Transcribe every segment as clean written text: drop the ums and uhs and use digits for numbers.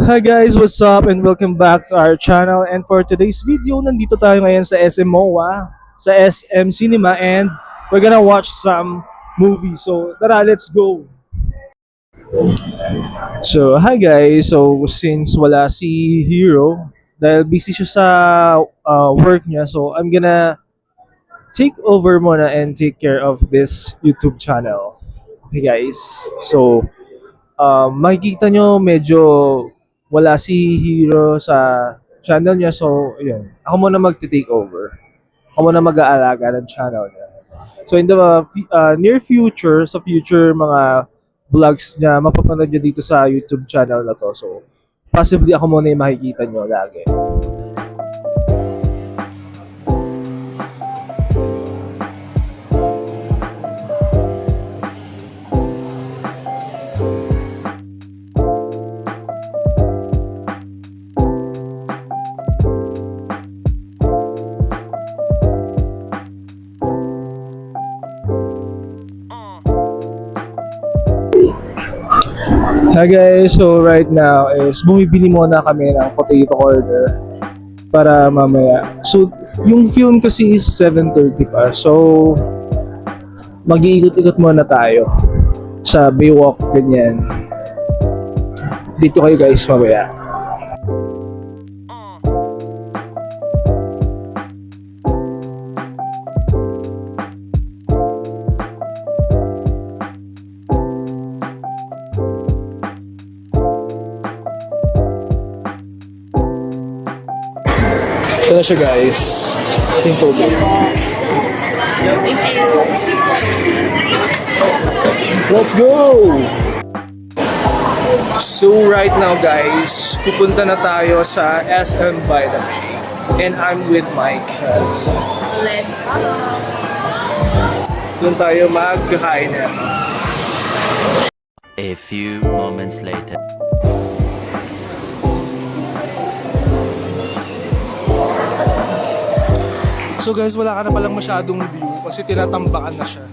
Hi guys, what's up and welcome back to our channel. And for today's video, nandito tayo ngayon sa SM MOA, sa SM Cinema, and we're gonna watch some movies. So tara, let's go! So hi guys, so since wala si Hero, dahil busy siya sa work niya, so I'm gonna take over muna and take care of this YouTube channel. Okay guys, so makikita nyo medyo wala si Hero sa channel niya. So, yun. Ako muna magti-take over. Ako muna mag-aalaga ng channel niya. So, in the near future, sa future mga vlogs niya, mapapanood niya dito sa YouTube channel na to. So, possibly ako muna yung makikita nyo lagi. Hi guys, so right now is bumibili muna kami ng potato corner para mamaya. So yung film kasi is 7:30 pa. So mag-iikot-ikot muna tayo sa Baywalk ganyan. Dito kayo guys mamaya. Ito na siya guys. Yung tubig. Let's go! So right now guys, pupunta na tayo sa SM by the Bay. And I'm with my cousin. Let's go! Doon tayo mag-kainan. A few moments later. So guys, wala ka na palang masyadong view kasi tinatambakan na siya.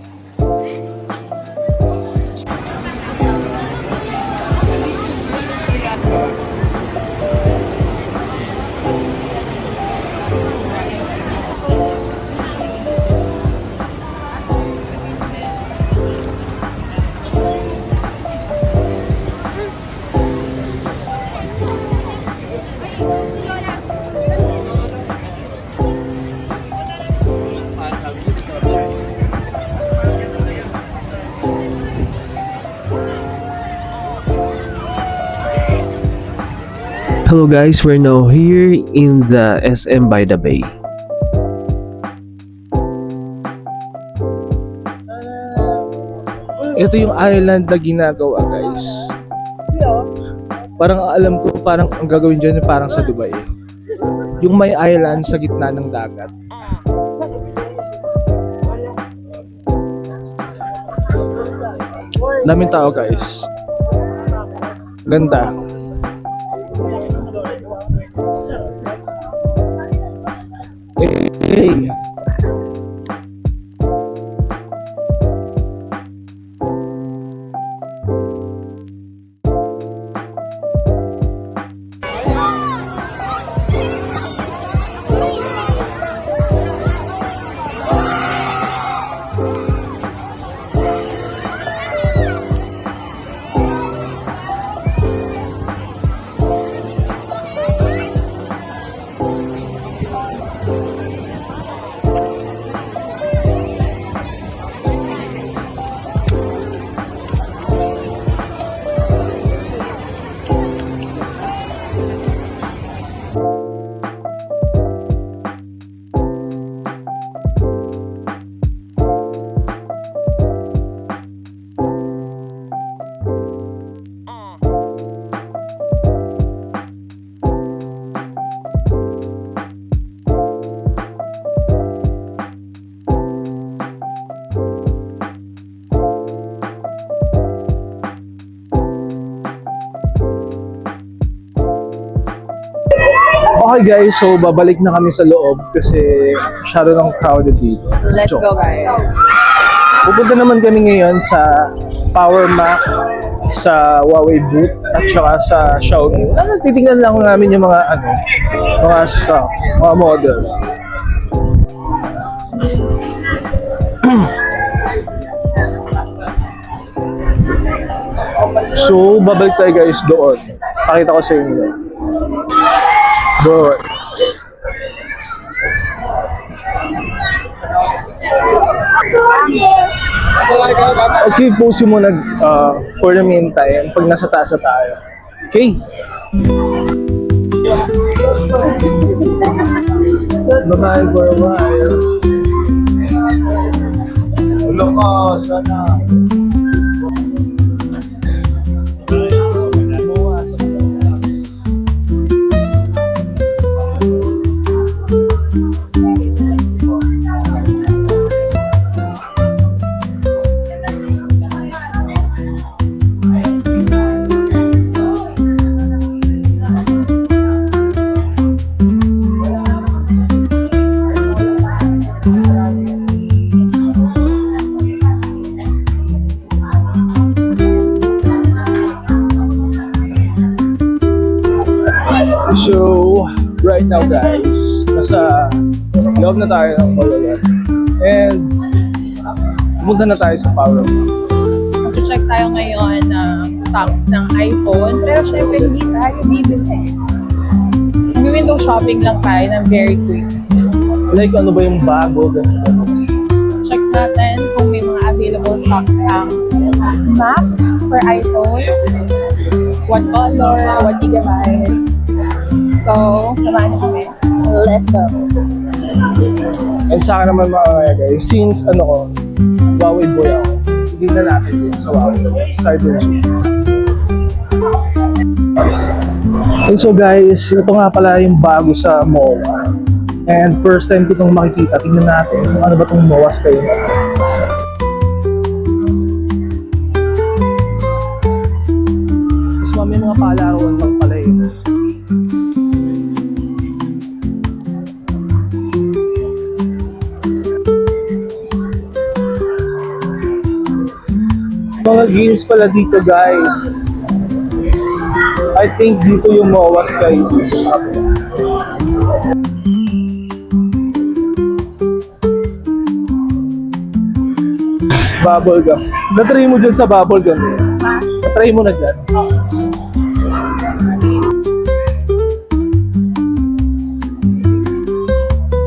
Hello guys, we're now here in the SM by the Bay. Ito yung island na ginagawa guys. Parang alam ko, parang ang gagawin dyan parang sa Dubai. Yung may island sa gitna ng dagat. Daming tao guys. Ganda. Hey. Okay guys, so babalik na kami sa loob kasi masyado ng crowded dito. Let's go guys. Pupunta naman kami ngayon sa Power Mac sa Huawei booth at saka sa Xiaomi. Titingnan lang namin yung mga mga stocks, mga model. So, babalik tayo guys doon. Pakita ko sa inyo. Doon. Okay, pause mo nag for the meantime pag nasa taas na tayo. Okay. Bye-bye for a while. Ulo ko, sana. So, right now guys, nasa loob na tayo ng Pololan. And, pumunta na tayo sa Power Bank. Mag-check tayo ngayon ng stocks ng iPhone. Pero syempre, hindi tayo bibili. Mag-window shopping lang tayo ng very quick. Like, ano ba yung bago? Check natin kung may mga available stocks ang Mac for iPhone. What color, what gigabyte. So, samahan niyo kami. Let's go. And sa akin naman mga guys, since Huawei boy ako, hindi na natin din sa Huawei, Cybershoot. And so guys, ito nga pala yung bago sa MOA. And first time ko itong makikita, tingnan natin kung ano ba itong MOA kayo. Tapos may mga palaruan lang pala eh. Mga games pala dito guys. I think dito yung MOA Sky. Bubble gum. Na-try mo dyan sa bubble gum. Na-try mo na dyan.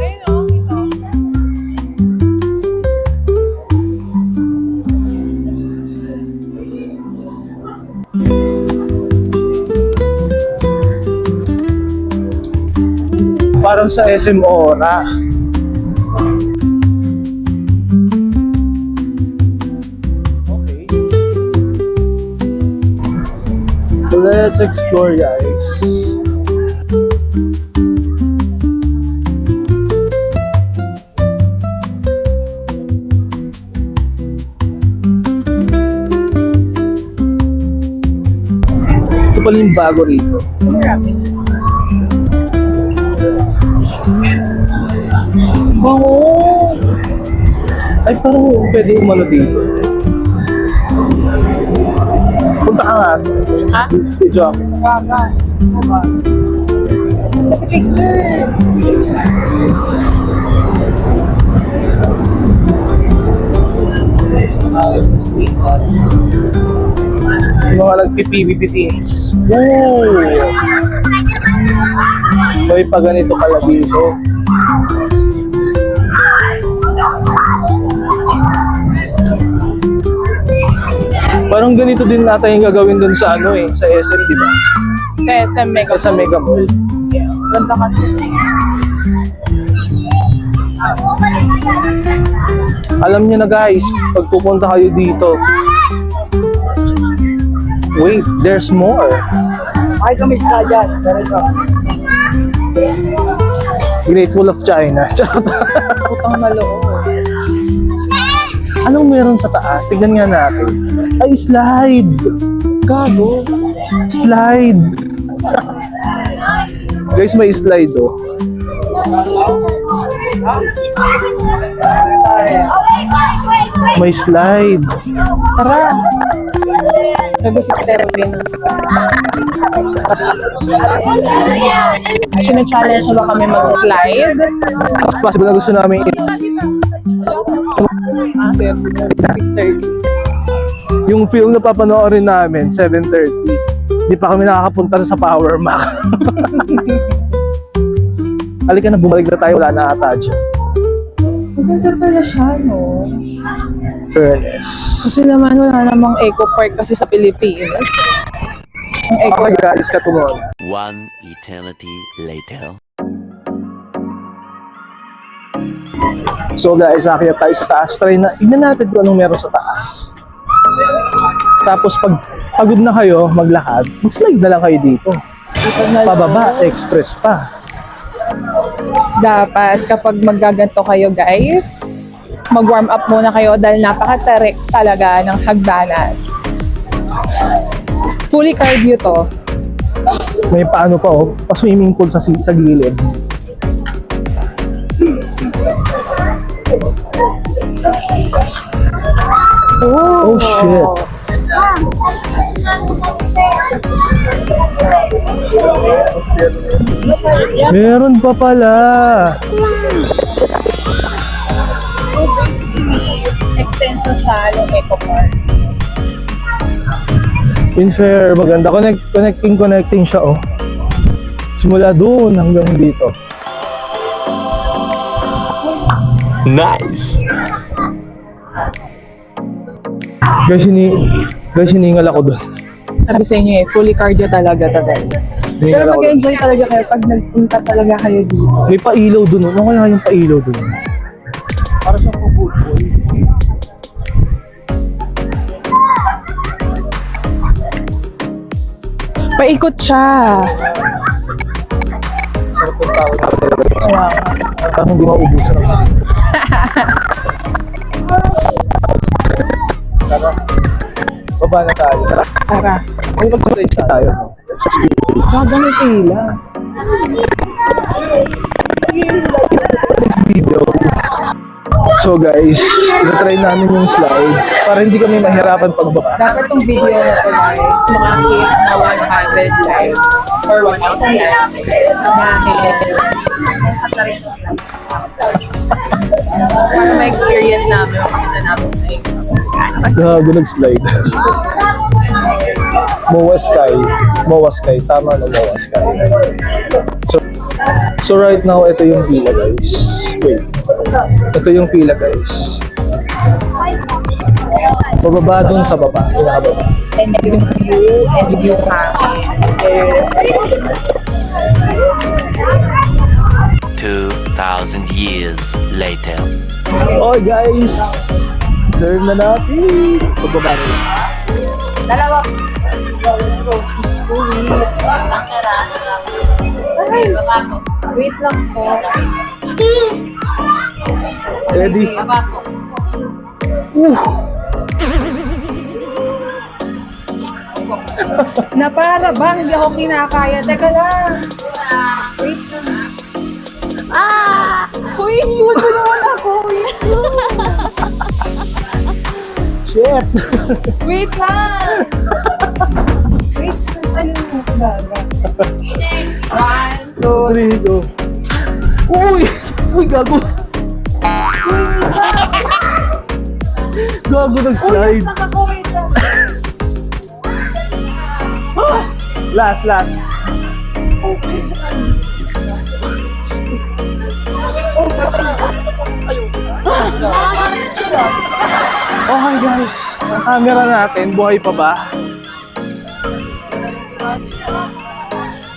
Ayun o, ito. Parang sa SM Ora. Okay. So let's explore guys. Ito pala yung bago rito. Marami. Oo. Ay, parang pwede umano dito. Punta ka nga. Ha? Video ako. Gaga. Gaga. Picture. Yung mga nagpi-PVP teams. Woo! May pa ganito pala dito. Parang ganito din natin yung gagawin dun sa sa SM, di ba? Sa SM Mega. Sa Mega Mall. Ganda kasi. Alam niyo na guys, pag pupunta kayo dito, wait, there's more. Ay, kami sila dyan. Great Wall of China. Putang na loob. Anong meron sa taas? Tignan nga natin. Ay, slide! Gago! Slide! Guys, may slide oh. May slide. Tara! Nag-music therapy na. Challenge ba kami mag-slide? If possible na gusto namin After 6:30. yung film na papanoorin namin, 7:30. Hindi pa kami nakakapunta sa Power Mac. Halika na, bumalik na tayo. Wala na ata dyan. Maganda pala siya, no? Fairness. Kasi naman wala namang eco park kasi sa Pilipinas. Ang eco Okay guys, katumon. One eternity later. So guys, akyat tayo sa taas. Try na, tignan natin kung anong meron sa taas. Tapos pag pagod na kayo maglakad, mag-slide na lang kayo dito. Pababa, express pa. Dapat kapag maggaganto kayo guys, mag-warm up muna kayo dahil napaka-tarik talaga ng hagdanan. Fully cardio to. May paano pa oh, pa-swimming pool sa gilid. Oh shit. Meron pa pala. So basically, extension siya ng eco park. In fair, maganda. Connecting siya oh. Simula doon hanggang dito. Nice! Guys, hiningal ako doon. Sabi sa inyo fully cardio talaga to guys. Pero Hiningal ako doon. mag-enjoy talaga kayo pag nagpunta talaga kayo dito. May pailaw doon. Ano kaya yung pailaw doon? Para siyang good boy. Paikot siya. Sarap ng tao na talaga. Kaya, Parang hindi maubusan ng mga. Tara. Baba na tayo. tara. Ano mag-stage tayo? Sa spirit. Gagang pila. Next video. So guys, na-try namin yung slide para hindi kami mahirapan pagbaba. Dapat tong video na to guys, makakit na 100 likes or 1,000 likes. Makakit. Para ma-experience namin, makita namin sa inyo. Gago nag-slide. Moa Sky. Tama na Moa Sky. So right now, ito yung pila guys. Wait. Ito yung pila guys. Bababa dun sa baba. Pinakababa. And yung view, and yung hangin. 2,000 years later. Oh guys! Learn na natin. Bababa na lang. Dalawa. Ay, wait lang po. Ready? Na para bang hindi ako kinakaya. Teka lang. Wait lang. Uy, iniwan mo naman ako. Shit! Wait lang. Wait lang. Ano mo talaga? 1, 2, 3, go. Uy! Uy, gago! Gago nag-slide. ako. Wait lang. Last. Okay guys, ang camera natin, buhay pa ba?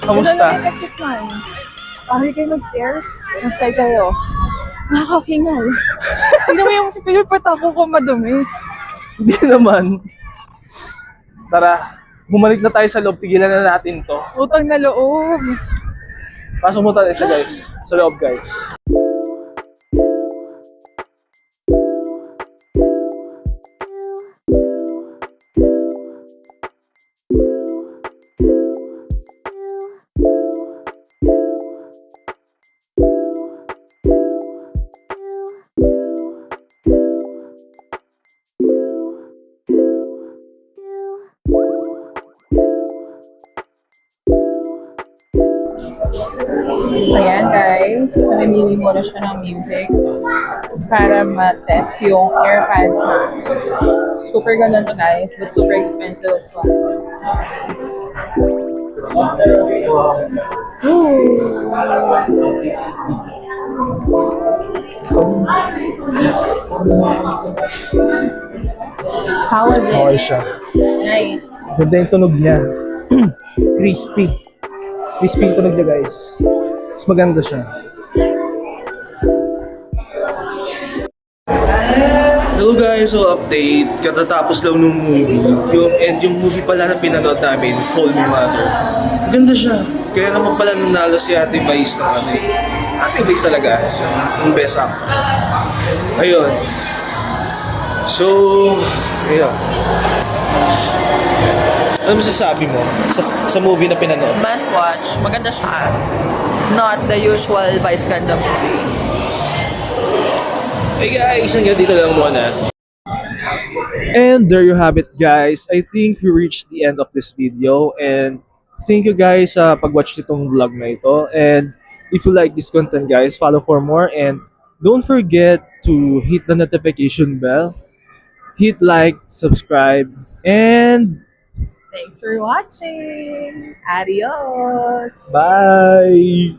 Kamusta? Pari kayo mag-stairs? Mag-stay kayo. Nakakakingal. Tignan mo yung pinipatako ko madumi. Hindi naman. Tara, bumalik na tayo sa loob, tigilan na natin to. Utang na loob. Pasok mo tayo sa guys, sa loob guys. So yan guys, namimili muna siya ng music para ma-test yung AirPods Max. Super ganda to guys, but super expensive as well. How was it? Okay siya. Nice. Ganda yung tunog niya. Crispy. Crispy yung tunog niya, guys. Mas maganda siya. Hello guys, so update. Katatapos lang nung movie. Yung movie pala na pinanood namin, Call Me Mother. Ganda siya. Kaya naman pala nanalo si Ate Vice na ano eh. Ate Vice talaga. Yung best actor. Ayun. So, ayun. Ano masasabi mo sa movie na pinanood? Must watch. Maganda siya. Not the usual Vice Ganda movie. Hey guys, hanggang dito lang muna. And there you have it guys. I think we reached the end of this video and thank you guys sa pag-watch nitong vlog na ito. And if you like this content guys, follow for more and don't forget to hit the notification bell, hit like, subscribe, and Thanks for watching. Adios. bye!